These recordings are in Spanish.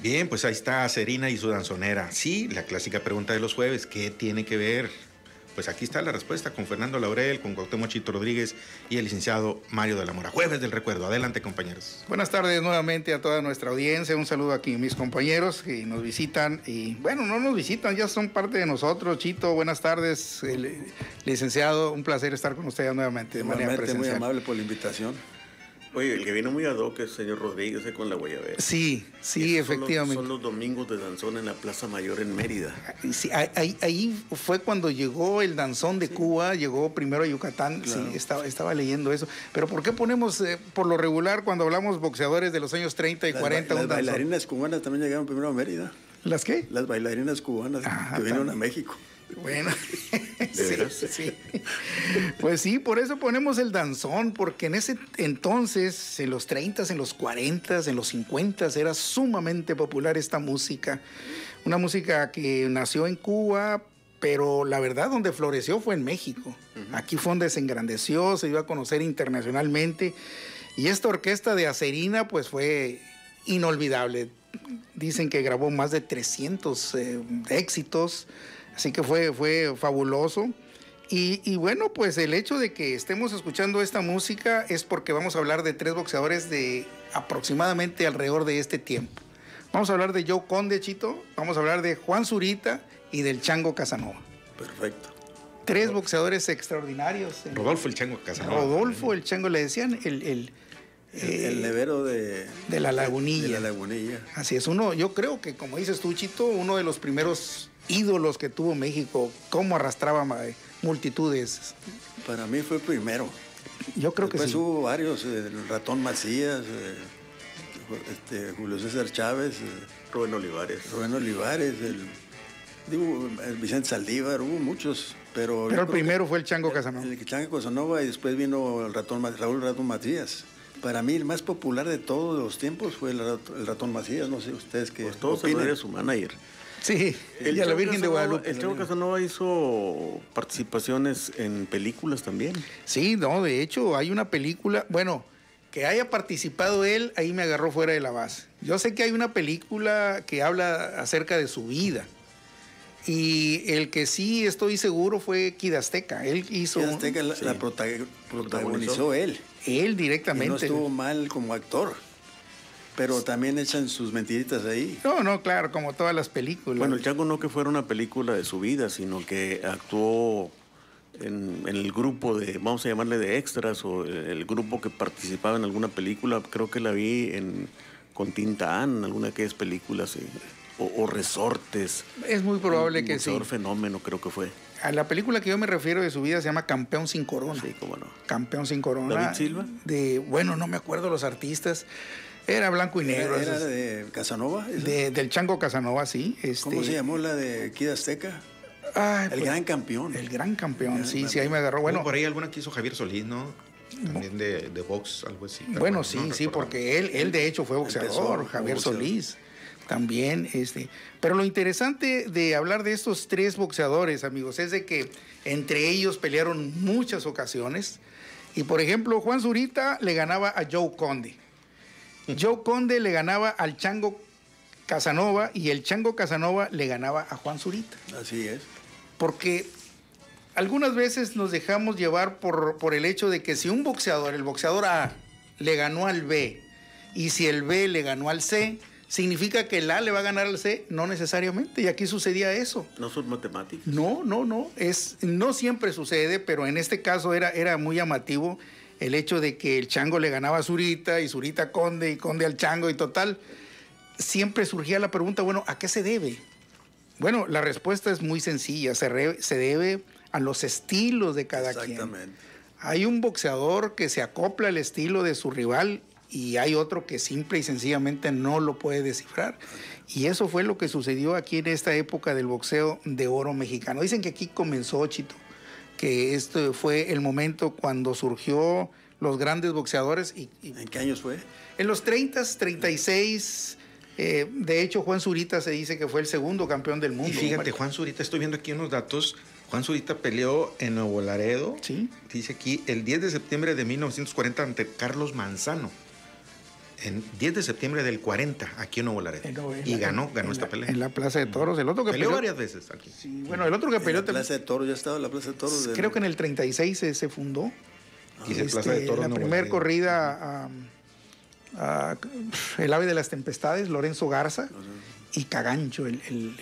Bien, pues ahí está Serina y su danzonera. Sí, la clásica pregunta de los jueves, ¿qué tiene que ver? Pues aquí está la respuesta con Fernando Laurel, con Cuauhtémoc Chito Rodríguez y el licenciado Mario de la Mora. Jueves del Recuerdo. Adelante, compañeros. Buenas tardes nuevamente a toda nuestra audiencia. Un saludo aquí a mis compañeros que nos visitan. Y bueno, no nos visitan, ya son parte de nosotros. Chito, buenas tardes. Licenciado, un placer estar con usted nuevamente de manera presencial. Muy amable por la invitación. Oye, el que vino muy ad hoc es el señor Rodríguez con la guayabera. Sí, efectivamente. Son los domingos de danzón en la Plaza Mayor en Mérida. Sí, ahí fue cuando llegó el danzón de Cuba, llegó primero a Yucatán. Claro. Sí, estaba leyendo eso. Pero ¿por qué ponemos, por lo regular, cuando hablamos boxeadores de los años 30 y 40, las bailarinas cubanas también llegaron primero a Mérida. ¿Las qué? Las bailarinas cubanas que vinieron a México. Bueno, sí. Pues sí, por eso ponemos el danzón, porque en ese entonces, en los 30s, en los 40s, en los 50s, era sumamente popular esta música. Una música que nació en Cuba, pero la verdad donde floreció fue en México. Aquí fue donde se engrandeció, se dio a conocer internacionalmente. Y esta orquesta de Acerina, pues fue inolvidable. Dicen que grabó más de 300 éxitos. Así que fue fabuloso. Y bueno, pues el hecho de que estemos escuchando esta música es porque vamos a hablar de tres boxeadores de aproximadamente alrededor de este tiempo. Vamos a hablar de Joe Conde, Chito, vamos a hablar de Juan Zurita y del Chango Casanova. Perfecto. Tres boxeadores extraordinarios. Rodolfo el Chango Casanova. Rodolfo el Chango, le decían el nevero de la Lagunilla. De la Lagunilla. Así es, yo creo que, como dices tú, Chito, uno de los primeros ídolos que tuvo México, cómo arrastraba multitudes. Para mí fue primero. Yo creo que sí. Después hubo varios, el Ratón Macías, Julio César Chávez, Rubén Olivares, el Vicente Saldívar, hubo muchos. Pero el primero fue el Chango Casanova. El Chango Casanova, y después vino Raúl Ratón Macías. Para mí el más popular de todos los tiempos fue el Ratón Macías. No sé ustedes qué pues todos opinan. Era su manager. Sí, ella la Virgen de Guadalupe. El Chango Casanova hizo participaciones en películas también. Sí, no, de hecho hay una película, bueno, que haya participado él, ahí me agarró fuera de la base. Yo sé que hay una película que habla acerca de su vida. Y el que sí estoy seguro fue Kid Azteca. Él hizo... Kid Azteca la protagonizó él. Él directamente. Y no estuvo mal como actor. Pero también echan sus mentiritas ahí. No, claro, como todas las películas. Bueno, el Chango no que fuera una película de su vida, sino que actuó en el grupo de, vamos a llamarle de extras, o el grupo que participaba en alguna película. Creo que la vi con Tinta Ann, en alguna de aquellas películas, o Resortes. Es muy probable que sí. Fenómeno, creo que fue. A la película que yo me refiero de su vida se llama Campeón sin Corona. Sí, cómo no. Campeón sin Corona. ¿David Silva? Bueno, no me acuerdo los artistas. Era blanco y negro. ¿Era de Casanova? Del Chango Casanova, sí. ¿Cómo se llamó la de Kid Azteca? El Gran Campeón. El Gran Campeón, sí, ahí me agarró. Bueno, por ahí alguna que hizo Javier Solís, ¿no? También de box, algo así. Bueno, sí, porque él de hecho fue boxeador, Javier Solís. También, Pero lo interesante de hablar de estos tres boxeadores, amigos, es de que entre ellos pelearon muchas ocasiones. Y, por ejemplo, Juan Zurita le ganaba a Joe Conde. Joe Conde le ganaba al Chango Casanova y el Chango Casanova le ganaba a Juan Zurita. Así es. Porque algunas veces nos dejamos llevar por el hecho de que si un boxeador, el boxeador A, le ganó al B, y si el B le ganó al C, ¿significa que el A le va a ganar al C? No necesariamente, y aquí sucedía eso. ¿No son matemáticas? No. No siempre sucede, pero en este caso era muy llamativo el hecho de que el Chango le ganaba a Zurita y Zurita a Conde y Conde al Chango y total. Siempre surgía la pregunta, bueno, ¿a qué se debe? Bueno, la respuesta es muy sencilla, se debe a los estilos de cada quien. Exactamente. Hay un boxeador que se acopla al estilo de su rival y hay otro que simple y sencillamente no lo puede descifrar. Y eso fue lo que sucedió aquí en esta época del boxeo de oro mexicano. Dicen que aquí comenzó, Chito, que esto fue el momento cuando surgió los grandes boxeadores. ¿En qué años fue? En los 30s, 36, De hecho, Juan Zurita se dice que fue el segundo campeón del mundo. Y fíjate, Juan Zurita, estoy viendo aquí unos datos. Juan Zurita peleó en Nuevo Laredo. Sí. Dice aquí, el 10 de septiembre de 1940 ante Carlos Manzano. En 10 de septiembre del 40, aquí en Nuevo Laredo. Y ganó esta pelea. En la Plaza de Toros. El otro que peleó varias veces aquí. Sí, bueno, el otro que peleó... En la Plaza de Toros, ya estaba en la Plaza de Toros. Creo que en el 36 se fundó. Plaza de Toros, la primera corrida a el ave de las tempestades, Lorenzo Garza, y Cagancho, el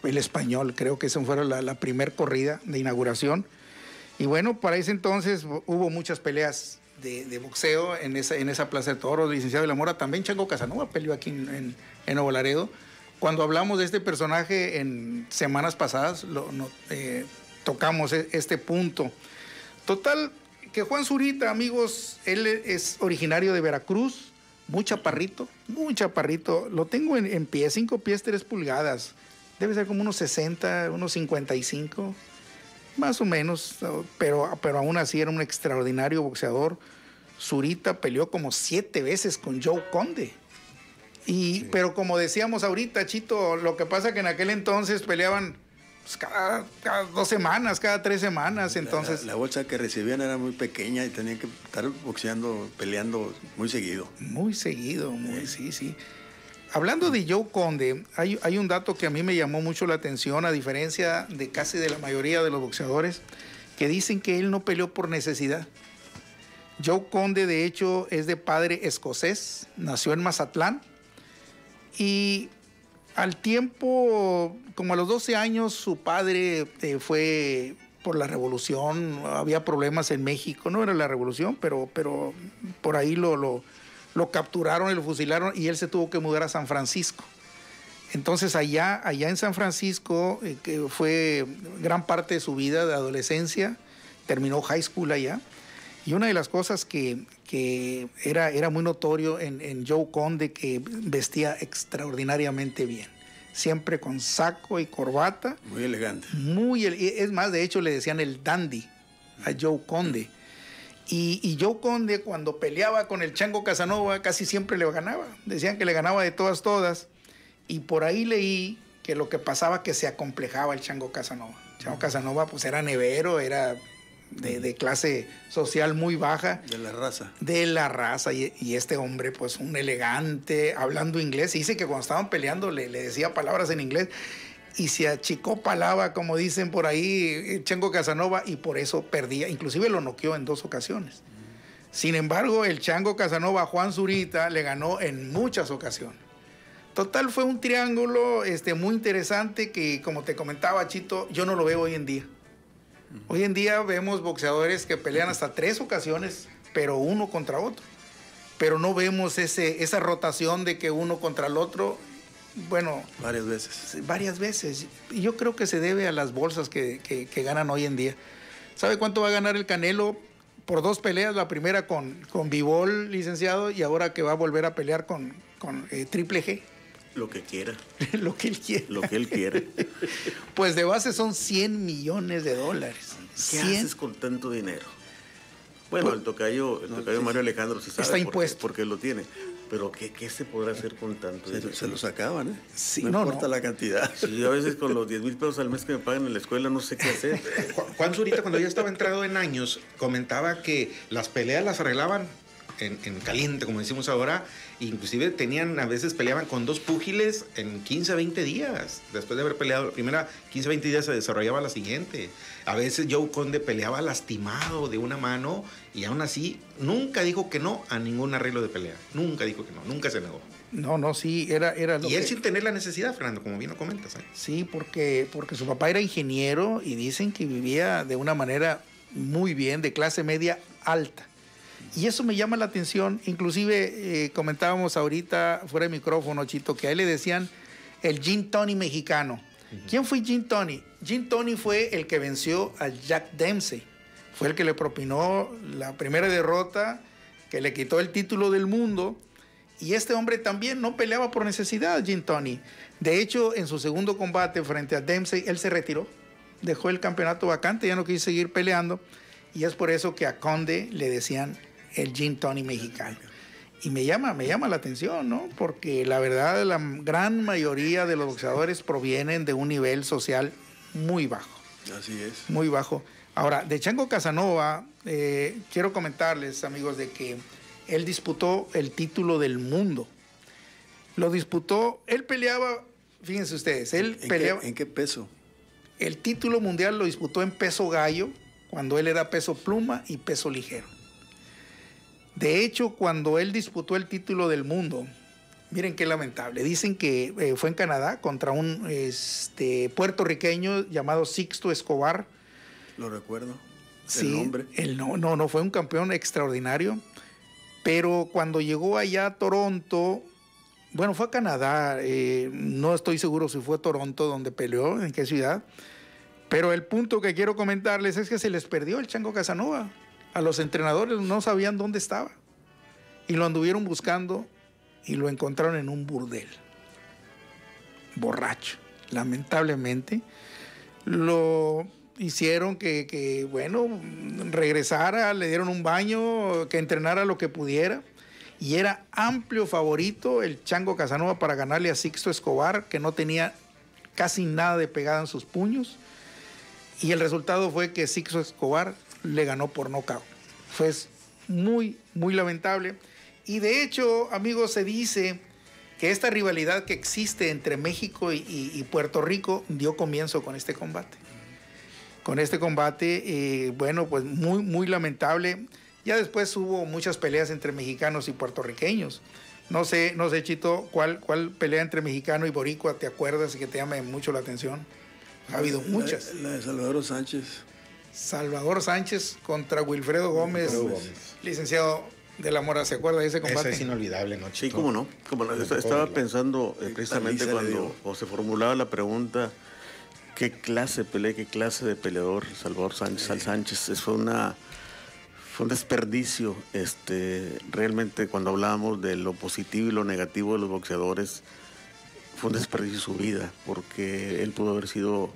español. Creo que esa fue la primera corrida de inauguración. Y bueno, para ese entonces hubo muchas peleas de boxeo en esa Plaza de Toros. Licenciado de la Mora, también Chango Casanova peleó aquí en Nuevo Laredo. Cuando hablamos de este personaje en semanas pasadas, tocamos este punto. Total, que Juan Zurita, amigos, él es originario de Veracruz, muy chaparrito. Lo tengo en pie, 5 pies, 3 pulgadas. Debe ser como unos 60, unos 55, más o menos, pero aún así era un extraordinario boxeador. Zurita peleó como 7 veces con Joe Conde. Pero como decíamos ahorita, Chito, lo que pasa que en aquel entonces peleaban pues, cada 2 semanas, cada 3 semanas. Entonces la bolsa que recibían era muy pequeña y tenían que estar boxeando, peleando muy seguido. Sí. Hablando de Joe Conde, hay un dato que a mí me llamó mucho la atención, a diferencia de casi de la mayoría de los boxeadores, que dicen que él no peleó por necesidad. Joe Conde, de hecho, es de padre escocés, nació en Mazatlán, y al tiempo, como a los 12 años, su padre fue por la revolución. Había problemas en México, no era la revolución, pero por ahí lo capturaron y lo fusilaron, y él se tuvo que mudar a San Francisco. Entonces allá en San Francisco, que fue gran parte de su vida de adolescencia, terminó high school allá. Y una de las cosas que era muy notorio en Joe Conde, que vestía extraordinariamente bien. Siempre con saco y corbata. Muy elegante. Es más, de hecho, le decían el dandy a Joe Conde. Y Joe Conde, cuando peleaba con el Chango Casanova, casi siempre le ganaba. Decían que le ganaba de todas. Y por ahí leí que lo que pasaba que se acomplejaba el Chango Casanova. El Chango Casanova pues era nevero, era de clase social muy baja. De la raza. Y este hombre, pues un elegante, hablando inglés. Y dice que cuando estaban peleando le decía palabras en inglés. Y se achicopalaba, como dicen por ahí, Chango Casanova, y por eso perdía. Inclusive lo noqueó en 2 ocasiones. Sin embargo, el Chango Casanova, Juan Zurita, le ganó en muchas ocasiones. Total, fue un triángulo muy interesante que, como te comentaba, Chito, yo no lo veo hoy en día. Hoy en día vemos boxeadores que pelean hasta 3 ocasiones, pero uno contra otro. Pero no vemos esa rotación de que uno contra el otro. Bueno, varias veces. Y yo creo que se debe a las bolsas que ganan hoy en día. ¿Sabe cuánto va a ganar el Canelo por 2 peleas? La primera con Bivol, licenciado, y ahora que va a volver a pelear con Triple G. Lo que quiera. Lo que él quiera. Lo que él quiera. Pues de base son $100 millones. ¿Qué haces con tanto dinero? Bueno, el tocayo Mario Alejandro se sabe está impuesto. Porque lo tiene. Pero ¿qué se podrá hacer con tanto dinero? Se lo sacaban, ¿eh? Sí, no importa la cantidad. Sí, yo a veces con los 10,000 pesos al mes que me pagan en la escuela no sé qué hacer. Juan Zurita, cuando ya estaba entrado en años, comentaba que las peleas las arreglaban en caliente, como decimos ahora. Inclusive a veces peleaban con 2 púgiles en 15 a 20 días. Después de haber peleado la primera, 15 a 20 días se desarrollaba la siguiente. A veces Joe Conde peleaba lastimado de una mano y aún así nunca dijo que no a ningún arreglo de pelea. Nunca dijo que no, nunca se negó. No, sí, era lo y él sin tener la necesidad, Fernando, como bien lo comentas. Sí, porque su papá era ingeniero y dicen que vivía de una manera muy bien, de clase media alta. Y eso me llama la atención. Inclusive comentábamos ahorita fuera de micrófono, Chito, que a él le decían el Gin Tony mexicano. ¿Quién fue Gin Tony? Gin Tony fue el que venció a Jack Dempsey. Fue el que le propinó la primera derrota, que le quitó el título del mundo. Y este hombre también no peleaba por necesidad, Gin Tony. De hecho, en su segundo combate frente a Dempsey, él se retiró. Dejó el campeonato vacante, ya no quiso seguir peleando. Y es por eso que a Conde le decían el Gin Tony mexicano. Y me llama la atención, ¿no? Porque la verdad, la gran mayoría de los boxeadores provienen de un nivel social muy bajo. Así es. Muy bajo. Ahora, de Chango Casanova, quiero comentarles, amigos, de que él disputó el título del mundo. Lo disputó, él peleaba, fíjense ustedes, él peleaba... ¿En qué peso? El título mundial lo disputó en peso gallo, cuando él era peso pluma y peso ligero. De hecho, cuando él disputó el título del mundo, miren qué lamentable, dicen que fue en Canadá contra un puertorriqueño llamado Sixto Escobar. Lo recuerdo. Sí, el nombre. No, fue un campeón extraordinario. Pero cuando llegó allá a Toronto, bueno, fue a Canadá, no estoy seguro si fue Toronto donde peleó, en qué ciudad. Pero el punto que quiero comentarles es que se les perdió el Chango Casanova. A los entrenadores no sabían dónde estaba. Y lo anduvieron buscando y lo encontraron en un burdel. Borracho. Lamentablemente. Lo hicieron que regresara, le dieron un baño, que entrenara lo que pudiera. Y era amplio favorito el Chango Casanova para ganarle a Sixto Escobar, que no tenía casi nada de pegada en sus puños. Y el resultado fue que Sixto Escobar le ganó por nocaut. Fue muy, muy lamentable. Y de hecho, amigos, se dice que esta rivalidad que existe entre México y Puerto Rico dio comienzo con este combate. Con este combate, pues muy, muy lamentable. Ya después hubo muchas peleas entre mexicanos y puertorriqueños. No sé, Chito, ¿cuál pelea entre mexicano y boricua te acuerdas y que te llame mucho la atención? Ha habido muchas. La de Salvador Sánchez. Salvador Sánchez contra Wilfredo Gómez, licenciado de la Mora, ¿se acuerda de ese combate? Ese es inolvidable, ¿no, Chito? Sí, cómo no. Estaba pensando precisamente cuando se formulaba la pregunta, ¿qué clase de pelea, qué clase de peleador Salvador Sánchez? Fue un desperdicio. Realmente, cuando hablábamos de lo positivo y lo negativo de los boxeadores, fue un desperdicio su vida, porque él pudo haber sido,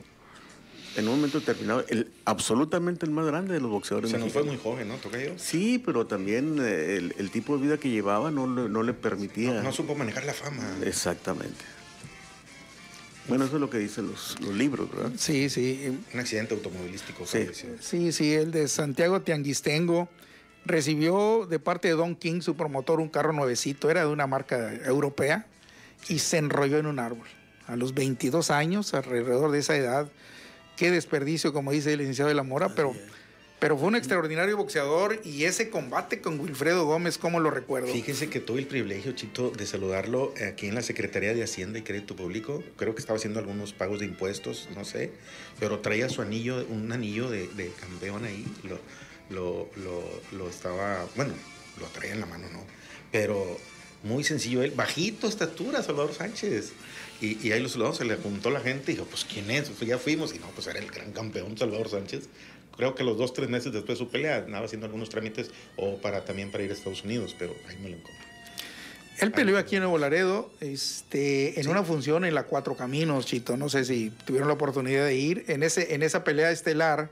en un momento determinado, absolutamente el más grande de los boxeadores. Se nos fue muy joven, ¿no, Tocayo? Sí, pero también el tipo de vida que llevaba no le permitía. No supo manejar la fama. Exactamente. Bueno, eso es lo que dicen los libros, ¿verdad? Sí, sí. Un accidente automovilístico. Sí, el de Santiago Tianguistengo recibió de parte de Don King, su promotor, un carro nuevecito, era de una marca europea, y se enrolló en un árbol. A los 22 años, alrededor de esa edad, qué desperdicio, como dice el licenciado de la Mora, pero fue un extraordinario boxeador, y ese combate con Wilfredo Gómez, ¿cómo lo recuerdo? Fíjese que tuve el privilegio, Chito, de saludarlo aquí en la Secretaría de Hacienda y Crédito Público. Creo que estaba haciendo algunos pagos de impuestos, no sé, pero traía su anillo, un anillo de campeón ahí. Lo estaba, bueno, lo traía en la mano, ¿no? Pero muy sencillo él, bajito estatura, Salvador Sánchez. Y ahí lo saludamos, se le juntó la gente y dijo, pues, ¿quién es? Pues ya fuimos, y no, pues era el gran campeón Salvador Sánchez. Creo que los 2-3 meses después de su pelea andaba haciendo algunos trámites también para ir a Estados Unidos, pero ahí me lo encontré. Él peleó aquí en Nuevo Laredo, en una función en la Cuatro Caminos, Chito. No sé si tuvieron la oportunidad de ir. En esa pelea estelar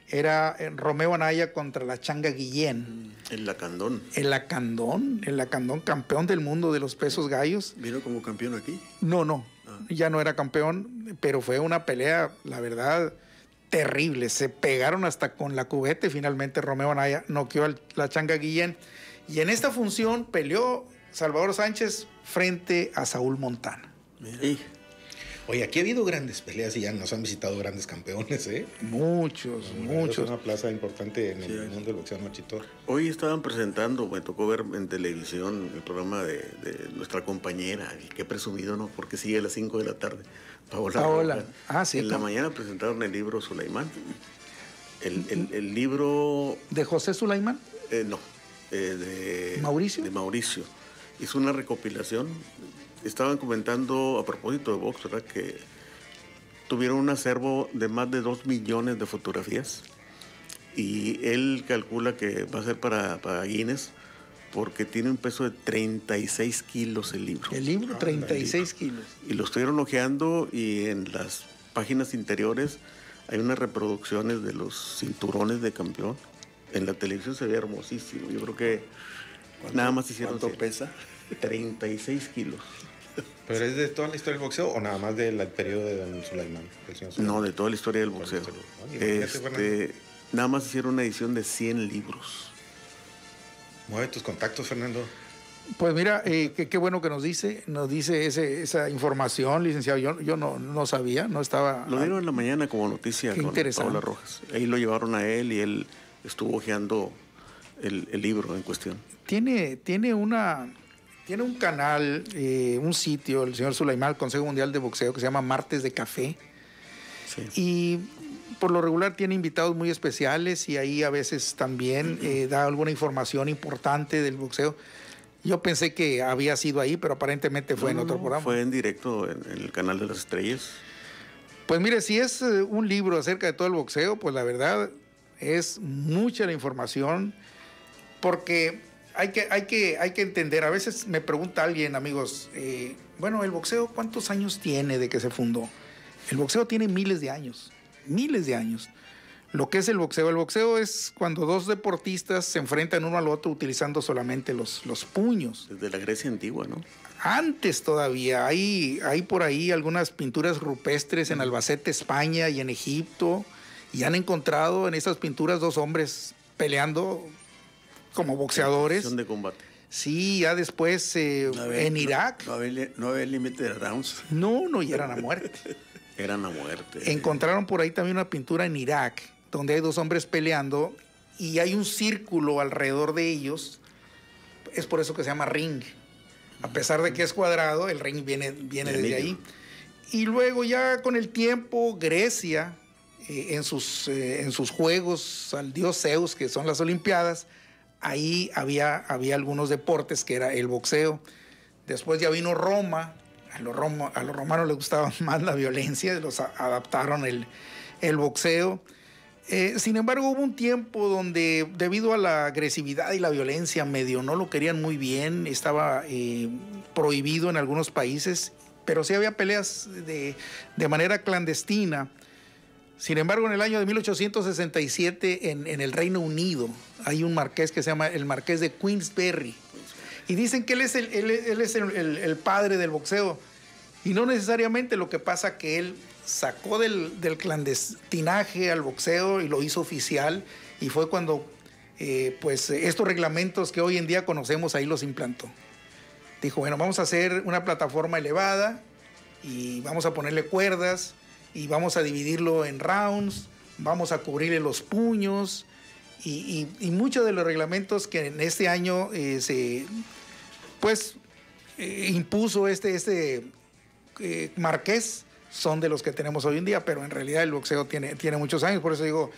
era Romeo Anaya contra la Changa Guillén. El Lacandón. El Lacandón, campeón del mundo de los pesos gallos. ¿Vino como campeón aquí? No. Ya no era campeón, pero fue una pelea, la verdad, terrible. Se pegaron hasta con la cubeta y finalmente Romeo Anaya noqueó a la Changa Guillén. Y en esta función peleó Salvador Sánchez frente a Saúl Montana. Oye, aquí ha habido grandes peleas y ya nos han visitado grandes campeones, ¿eh? Muchos. Es una plaza importante en el mundo del boxeo, ¿no, Chito? Hoy estaban presentando, me tocó ver en televisión el programa de nuestra compañera, y qué presumido, ¿no? Porque sigue a las 5 de la tarde. Paola. Sí. En la mañana presentaron el libro Sulaimán. El libro... ¿De José Sulaimán? No. De ¿Mauricio? De Mauricio. Hizo una recopilación. Estaban comentando a propósito de box, ¿verdad? Que tuvieron un acervo de más de 2 millones de fotografías. Y él calcula que va a ser para Guinness, porque tiene un peso de 36 kilos el libro. El libro, 36 kilos. Y lo estuvieron hojeando, y en las páginas interiores hay unas reproducciones de los cinturones de campeón. En la televisión se ve hermosísimo. Yo creo que Nada más hicieron. ¿Cuánto pesa? 36 kilos. ¿Pero es de toda la historia del boxeo o nada más del periodo de don Sulaimán? No, de toda la historia del boxeo. Nada más hicieron una edición de 100 libros. Mueve tus contactos, Fernando. Pues mira, qué bueno que nos dice esa información, licenciado. Yo no sabía, no estaba... Lo dieron en la mañana como noticia con Paola Rojas. Ahí lo llevaron a él y él estuvo hojeando el libro en cuestión. Tiene un canal, un sitio, el señor Sulaimán, el Consejo Mundial de Boxeo, que se llama Martes de Café. Sí. Y por lo regular tiene invitados muy especiales y ahí a veces también da alguna información importante del boxeo. Yo pensé que había sido ahí, pero aparentemente fue en otro programa. Fue en directo en el Canal de las Estrellas. Pues mire, si es un libro acerca de todo el boxeo, pues la verdad es mucha la información, porque hay que entender. A veces me pregunta alguien, amigos, bueno, ¿el boxeo cuántos años tiene de que se fundó? El boxeo tiene miles de años. Lo que es el boxeo es cuando dos deportistas se enfrentan uno al otro utilizando solamente los puños. Desde la Grecia antigua, ¿no? Antes todavía, hay por ahí algunas pinturas rupestres en Albacete, España, y en Egipto, y han encontrado en esas pinturas dos hombres peleando como boxeadores. De combate. Sí, ya después en Irak. No había límite de rounds. No, y eran a muerte. Eran a muerte. Encontraron por ahí también una pintura en Irak, donde hay dos hombres peleando y hay un círculo alrededor de ellos. Es por eso que se llama ring. A pesar de que es cuadrado, el ring viene desde ahí. Y luego ya con el tiempo, Grecia, en sus juegos al dios Zeus, que son las Olimpiadas, ahí había algunos deportes que era el boxeo. Después ya vino Roma. A los romanos les gustaba más la violencia, los adaptaron el boxeo. Sin embargo, hubo un tiempo donde, debido a la agresividad y la violencia, medio no lo querían muy bien, estaba prohibido en algunos países, pero sí había peleas de manera clandestina. Sin embargo, en el año de 1867, en el Reino Unido, hay un marqués que se llama el Marqués de Queensberry. Y dicen que él es el padre del boxeo. Y no necesariamente. Lo que pasa que él sacó del clandestinaje al boxeo y lo hizo oficial. Y fue cuando estos reglamentos que hoy en día conocemos, ahí los implantó. Dijo, bueno, vamos a hacer una plataforma elevada y vamos a ponerle cuerdas y vamos a dividirlo en rounds, vamos a cubrirle los puños y muchos de los reglamentos que en este año impuso este marqués son de los que tenemos hoy en día, pero en realidad el boxeo tiene muchos años. Por eso digo,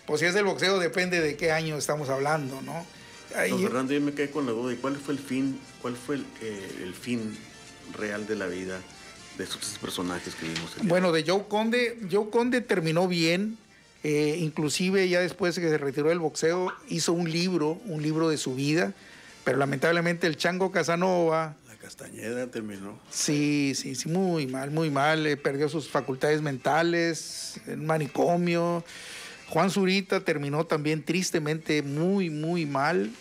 pues si es el boxeo depende de qué año estamos hablando, ¿no? Fernando, yo me quedé con la duda. ¿Y cuál fue el fin real de la vida de estos personajes que vimos? Bueno, de Joe Conde terminó bien. Inclusive ya después que se retiró del boxeo hizo un libro de su vida, pero lamentablemente el Chango Casanova, la Castañeda, terminó. Sí, muy mal, perdió sus facultades mentales, en manicomio. Juan Zurita terminó también tristemente muy mal,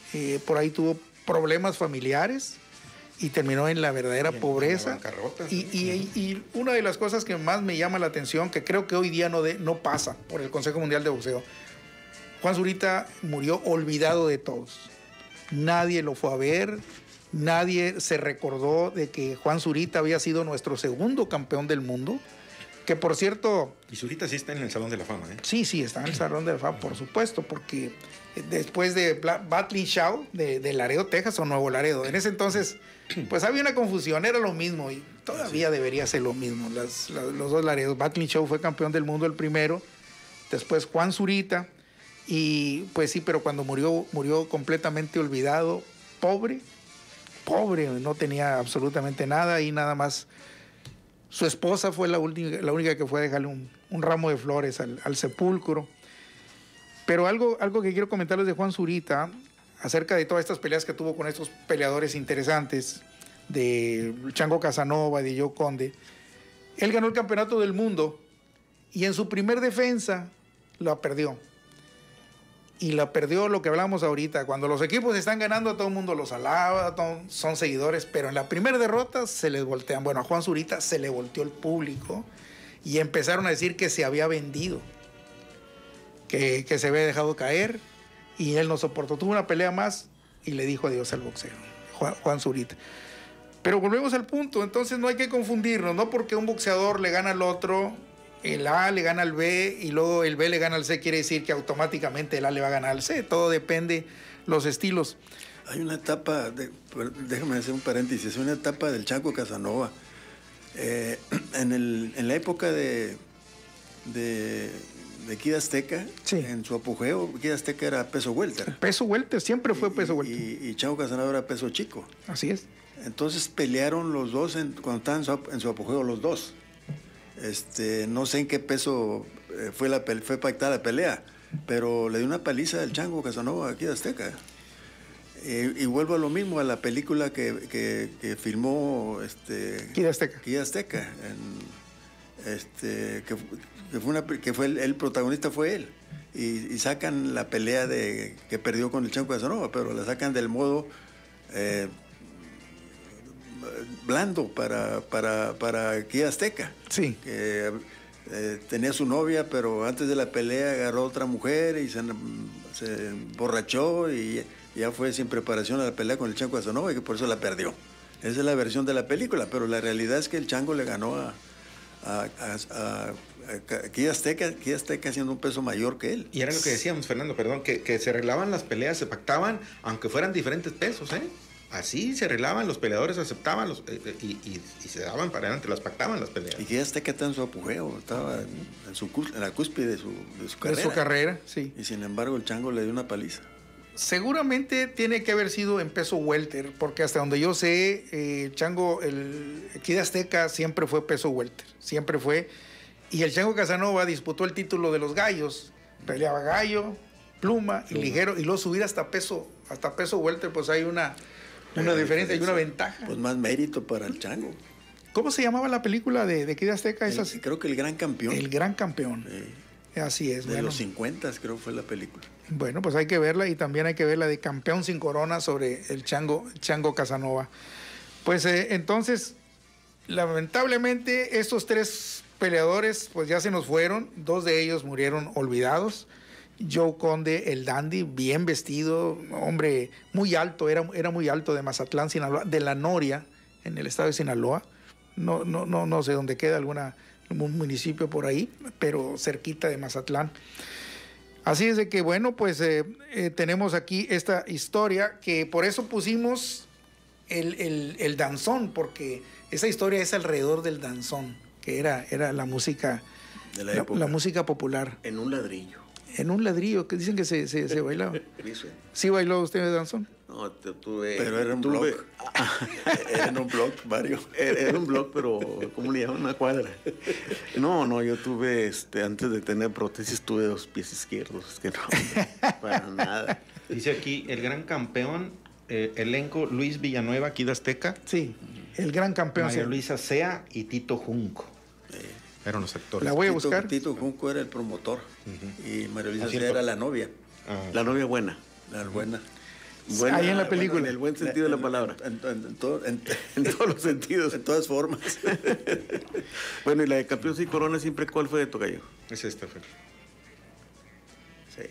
por ahí tuvo problemas familiares y terminó en la verdadera pobreza. Y una de las cosas que más me llama la atención, que creo que hoy día no pasa por el Consejo Mundial de Boxeo, Juan Zurita murió olvidado de todos. Nadie lo fue a ver, nadie se recordó de que Juan Zurita había sido nuestro segundo campeón del mundo, que por cierto... Y Zurita sí está en el Salón de la Fama, ¿eh? Sí, está en el Salón de la Fama, por supuesto, porque después de Battling Shaw, de Laredo, Texas, o Nuevo Laredo, en ese entonces, pues había una confusión, era lo mismo, y todavía debería ser lo mismo, los dos Laredos. Battling Shaw fue campeón del mundo el primero, después Juan Zurita, y pues sí, pero cuando murió completamente olvidado, pobre, no tenía absolutamente nada, y nada más su esposa fue la única que fue a dejarle un ramo de flores al sepulcro. Pero algo que quiero comentarles de Juan Zurita, acerca de todas estas peleas que tuvo con estos peleadores interesantes, de Chango Casanova, de Joe Conde. Él ganó el campeonato del mundo y en su primer defensa la perdió. y la perdió, lo que hablamos ahorita. Cuando los equipos están ganando, todo el mundo los alaba, son seguidores, pero en la primera derrota se les voltean. Bueno, a Juan Zurita se le volteó el público y empezaron a decir que se había vendido, que se había dejado caer y él no soportó. Tuvo una pelea más y le dijo adiós al boxeo, Juan Zurita. Pero volvemos al punto, entonces no hay que confundirnos, no porque un boxeador le gana al otro, el A le gana al B y luego el B le gana al C, quiere decir que automáticamente el A le va a ganar al C. Todo depende los estilos. Hay una etapa, déjame hacer un paréntesis, una etapa del Chango Casanova. En la época de Kid Azteca, sí, en su apogeo, Kid Azteca era peso welter. Peso welter, siempre fue peso welter. Y Chango Casanova era peso chico. Así es. Entonces pelearon los dos cuando estaban en su apogeo los dos. No sé en qué peso fue pactada la pelea, pero le dio una paliza al Chango Casanova aquí de Azteca. Y vuelvo a lo mismo, a la película que filmó Kid Azteca. Kid Azteca, que fue el protagonista fue él. Y sacan la pelea que perdió con el Chango Casanova, pero la sacan del modo blando para Kid Azteca. Sí. Que tenía su novia, pero antes de la pelea agarró a otra mujer y se emborrachó y ya fue sin preparación a la pelea con el Chango Casanova y que por eso la perdió. Esa es la versión de la película, pero la realidad es que el Chango le ganó a Kid Azteca haciendo un peso mayor que él. Y era lo que decíamos, Fernando, perdón, que se arreglaban las peleas, se pactaban, aunque fueran diferentes pesos, ¿eh? Así se arreglaban, los peleadores aceptaban y se daban para adelante, las pactaban las peleas. Y Kid Azteca está en su apogeo, estaba en la cúspide de su carrera. De su carrera, sí. Y sin embargo el Chango le dio una paliza. Seguramente tiene que haber sido en peso welter, porque hasta donde yo sé, el Kid Azteca siempre fue peso welter, siempre fue. Y el Chango Casanova disputó el título de los gallos, peleaba gallo, pluma y ligero, y luego subir hasta peso welter, pues hay una diferencia, hay una ventaja. Pues más mérito para el Chango. ¿Cómo se llamaba la película de Kid Azteca? Creo que El Gran Campeón. El Gran Campeón. Así es. De los 50 creo que fue la película. Bueno, pues hay que verla y también hay que ver la de Campeón sin Corona sobre el Chango Casanova. Pues entonces, lamentablemente, estos tres peleadores pues ya se nos fueron. 2 de ellos murieron olvidados. Joe Conde, el dandy, bien vestido, hombre muy alto, era muy alto, de Mazatlán, Sinaloa, de La Noria, en el estado de Sinaloa. No sé dónde queda un municipio por ahí, pero cerquita de Mazatlán. Así es de que, bueno, pues tenemos aquí esta historia, que por eso pusimos el danzón, porque esa historia es alrededor del danzón, que era la música de la época. La música popular. En un ladrillo. En un ladrillo, que dicen que se bailaba. ¿Sí bailó usted de danzón? No, tuve... Pero era un blog. Era en un blog, Mario. Era un blog, pero ¿cómo le llaman? Una cuadra. No, yo tuve, antes de tener prótesis, tuve 2 pies izquierdos. Es que no, para nada. Dice aquí, el Gran Campeón, elenco Luis Villanueva, Kid Azteca. Sí, el Gran Campeón. María Luisa Sea y Tito Junco. Eran los actores. La voy a buscar. Tito Junco era el promotor y María Luisa Sea era la novia. La novia buena. La buena. Buena, ahí en la película. Bueno, en el buen sentido de la palabra. En todos los sentidos. En todas formas. Bueno, y la de Campeón sin Corona siempre, ¿cuál fue de Tocayo? Es esta, Fer. Sí.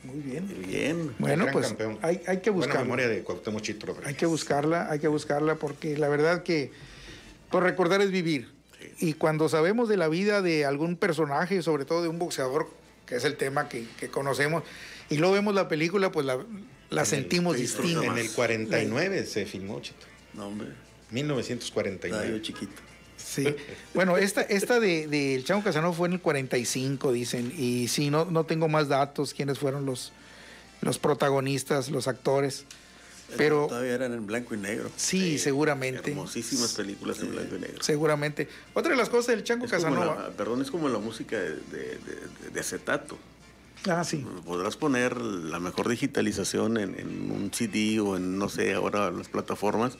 Muy bien. Bien. Bueno, pues hay que buscarla. Buena memoria de Cuauhtémoc Chito Rodríguez. Hay que buscarla porque la verdad que por recordar es vivir. Sí. Y cuando sabemos de la vida de algún personaje, sobre todo de un boxeador, que es el tema que conocemos, y luego vemos la película, pues la sentimos distinta. En el 49 se filmó, Chito. No, hombre. 1949. Estaba yo chiquito. Sí. Bueno, esta de El Chango Casanova fue en el 45, dicen. Y sí, no tengo más datos, quiénes fueron los protagonistas, los actores. Pero todavía eran en blanco y negro. Sí, seguramente. Hermosísimas películas en blanco y negro. Seguramente. Otra de las cosas del Chango Casanova. Es como la música de acetato. Ah, sí. Podrás poner la mejor digitalización en un CD o en, no sé, ahora las plataformas,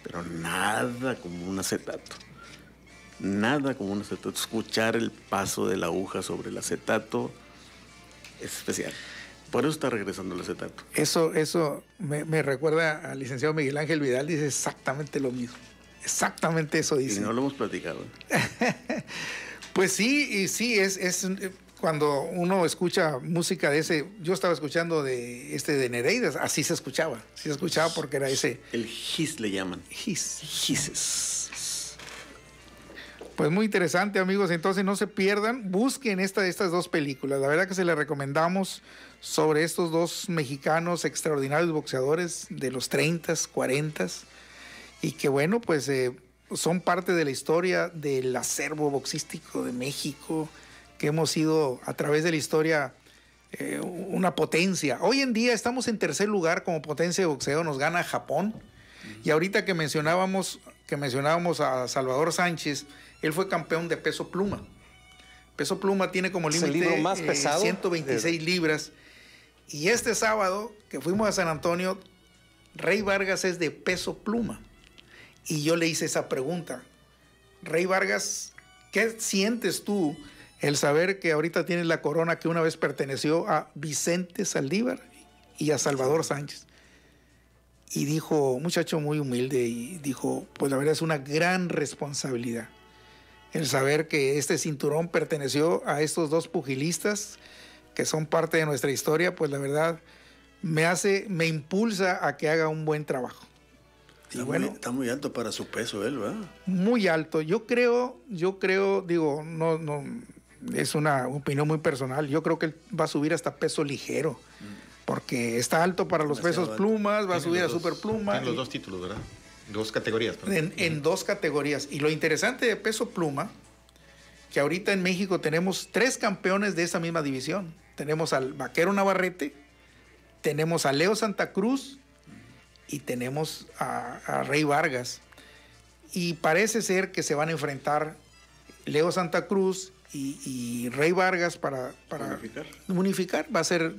pero nada como un acetato. Nada como un acetato. Escuchar el paso de la aguja sobre el acetato Es especial. Por eso está regresando el acetato. Eso me recuerda al licenciado Miguel Ángel Vidal, dice exactamente lo mismo. Exactamente eso dice. Y no lo hemos platicado. Pues sí, y sí, es cuando uno escucha música de ese, yo estaba escuchando de Nereidas, así se escuchaba porque era ese. El his le llaman. Hisses. Pues muy interesante, amigos, entonces no se pierdan, busquen estas dos películas, la verdad que se les recomendamos sobre estos dos mexicanos extraordinarios boxeadores de los 30s, 40s, y que bueno, pues son parte de la historia del acervo boxístico de México, que hemos sido a través de la historia una potencia. Hoy en día estamos en tercer lugar como potencia de boxeo, nos gana Japón, y ahorita que mencionábamos a Salvador Sánchez, él fue campeón de peso pluma. Peso pluma tiene como límite 126 libras. Y este sábado que fuimos a San Antonio, Rey Vargas es de peso pluma. Y yo le hice esa pregunta. Rey Vargas, ¿qué sientes tú el saber que ahorita tienes la corona que una vez perteneció a Vicente Saldívar y a Salvador Sánchez? Y dijo, un muchacho muy humilde, y dijo, pues la verdad es una gran responsabilidad el saber que este cinturón perteneció a estos dos pugilistas que son parte de nuestra historia, pues la verdad me impulsa a que haga un buen trabajo. Está muy alto para su peso él, ¿verdad? Muy alto. Yo creo, digo, no, es una opinión muy personal. Yo creo que él va a subir hasta peso ligero, porque está alto para los pesos plumas, va a subir a super pluma. Tiene los dos títulos, ¿verdad? Dos categorías. En dos categorías. Y lo interesante de peso pluma, que ahorita en México tenemos 3 campeones de esa misma división. Tenemos al Vaquero Navarrete, tenemos a Leo Santa Cruz y tenemos a Rey Vargas. Y parece ser que se van a enfrentar Leo Santa Cruz y Rey Vargas para unificar. Va a ser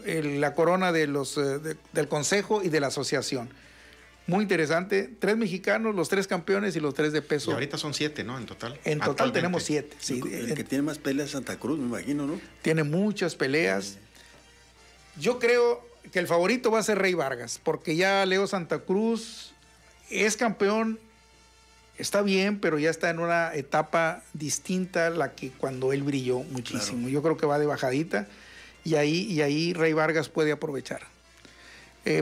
la corona de del Consejo y de la Asociación. Muy interesante. 3 mexicanos, los 3 campeones y los 3 de peso. Y ahorita son 7, ¿no? En total. En total tenemos 7. Sí. El que tiene más peleas es Santa Cruz, me imagino, ¿no? Tiene muchas peleas. Yo creo que el favorito va a ser Rey Vargas, porque ya Leo Santa Cruz es campeón, está bien, pero ya está en una etapa distinta a la que cuando él brilló muchísimo. Claro. Yo creo que va de bajadita y ahí Rey Vargas puede aprovechar.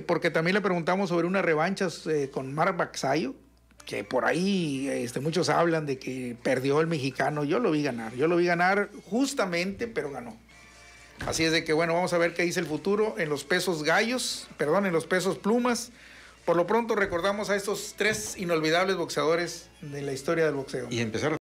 Porque también le preguntamos sobre unas revanchas con Marc Baxayo, que por ahí muchos hablan de que perdió el mexicano. Yo lo vi ganar justamente, pero ganó. Así es de que, bueno, vamos a ver qué dice el futuro en los pesos en los pesos plumas. Por lo pronto recordamos a estos 3 inolvidables boxeadores de la historia del boxeo. Y empezar